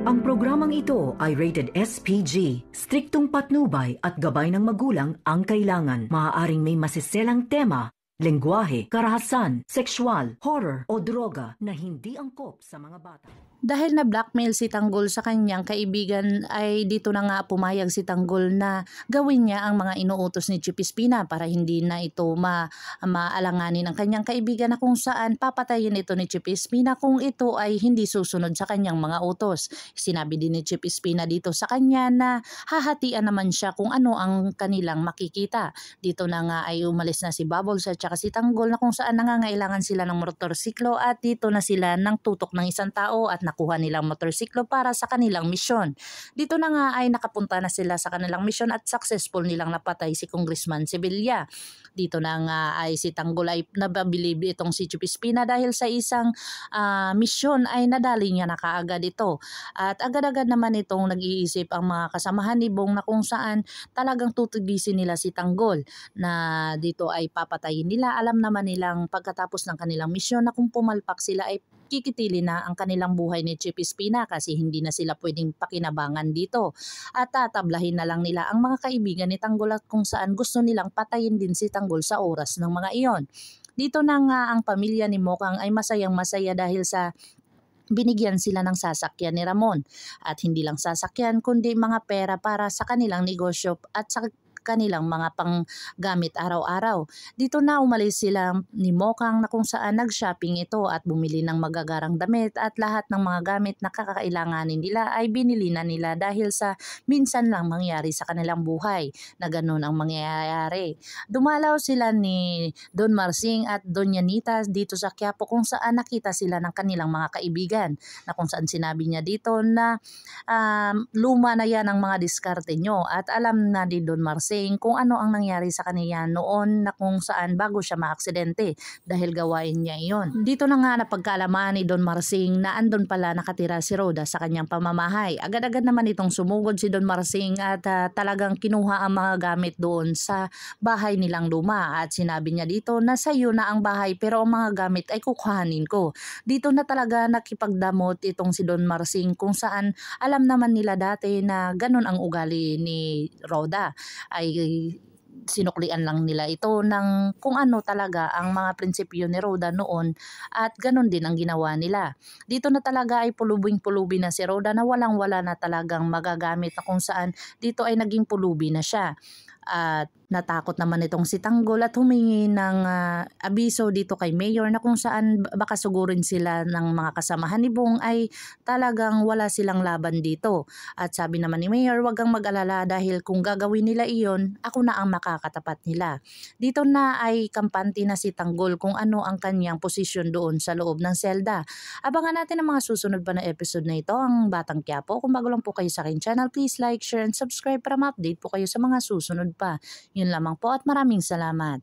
Ang programang ito ay rated SPG. Striktong patnubay at gabay ng magulang ang kailangan. Maaaring may masiselang tema, lengguwahe, karahasan, sexual, horror o droga na hindi angkop sa mga bata. Dahil na blackmail si Tanggol sa kanyang kaibigan ay dito na nga pumayag si Tanggol na gawin niya ang mga inuutos ni Chief Espina para hindi na ito maalanganin ang kanyang kaibigan na kung saan papatayin ito ni Chief Espina kung ito ay hindi susunod sa kanyang mga utos. Sinabi din ni Chief Espina dito sa kanya na hahatian naman siya kung ano ang kanilang makikita. Dito na nga ay umalis na si Bubbles at saka si Tanggol na kung saan nangangailangan sila ng motorsiklo at dito na sila ng tutok ng isang tao at nakuha nilang motorsiklo para sa kanilang misyon. Dito na nga ay nakapunta na sila sa kanilang misyon at successful nilang napatay si Congressman Sevilla. Dito na nga ay si Tanggol ay nababilib itong si Chief Espina dahil sa isang misyon ay nadali niya na kaagad ito. At agad-agad naman itong nag-iisip ang mga kasamahan ni Bong na kung saan talagang tutugisin nila si Tanggol na dito ay papatayin nila. Alam naman nilang pagkatapos ng kanilang misyon na kung pumalpak sila ay kikitili na ang kanilang buhay ni Chief Espina kasi hindi na sila pwedeng pakinabangan dito. At tatablahin na lang nila ang mga kaibigan ni Tanggol at kung saan gusto nilang patayin din si Tanggol sa oras ng mga iyon. Dito na nga ang pamilya ni Mokang ay masayang masaya dahil sa binigyan sila ng sasakyan ni Ramon. At hindi lang sasakyan kundi mga pera para sa kanilang negosyo at sa kanilang mga panggamit araw-araw. Dito na umalis sila ni Mokang na kung saan nag-shopping ito at bumili ng magagarang damit at lahat ng mga gamit na kakailanganin nila ay binili na nila dahil sa minsan lang mangyari sa kanilang buhay na ganun ang mangyayari. Dumalaw sila ni Don Marsing at Don Yanita dito sa Quiapo kung saan nakita sila ng kanilang mga kaibigan na kung saan sinabi niya dito na luma na yan ang mga diskarte nyo at alam na ni Don Marsing kung ano ang nangyari sa kanya noon na kung saan bago siya maaksidente dahil gawain niya iyon. Dito na nga napagkaalaman ni Don Marsing na andon pala nakatira si Rhoda sa kanyang pamamahay. Agad-agad naman itong sumugod si Don Marsing at talagang kinuha ang mga gamit doon sa bahay nilang luma at sinabi niya dito na sa iyo na ang bahay pero ang mga gamit ay kukuhanin ko. Dito na talaga nakipagdamot itong si Don Marsing kung saan alam naman nila dati na ganun ang ugali ni Rhoda. Ay sinuklian lang nila ito ng kung ano talaga ang mga prinsipyo ni Rhoda noon at ganun din ang ginawa nila. Dito na talaga ay pulubing-pulubi na si Rhoda na walang-wala na talagang magagamit na kung saan dito ay naging pulubi na siya. At natakot naman itong si Tanggol at humingi ng abiso dito kay Mayor na kung saan baka sugurin sila ng mga kasamahan ni Bong ay talagang wala silang laban dito. At sabi naman ni Mayor, wag kang mag-alala dahil kung gagawin nila iyon, ako na ang makakatapat nila. Dito na ay kampante na si Tanggol kung ano ang kanyang posisyon doon sa loob ng selda. Abangan natin ang mga susunod pa na episode na ito, ang Batang Quiapo. Kung bago lang po kayo sa aking channel, please like, share, and subscribe para ma-update po kayo sa mga susunod pa. Yun lamang po at maraming salamat.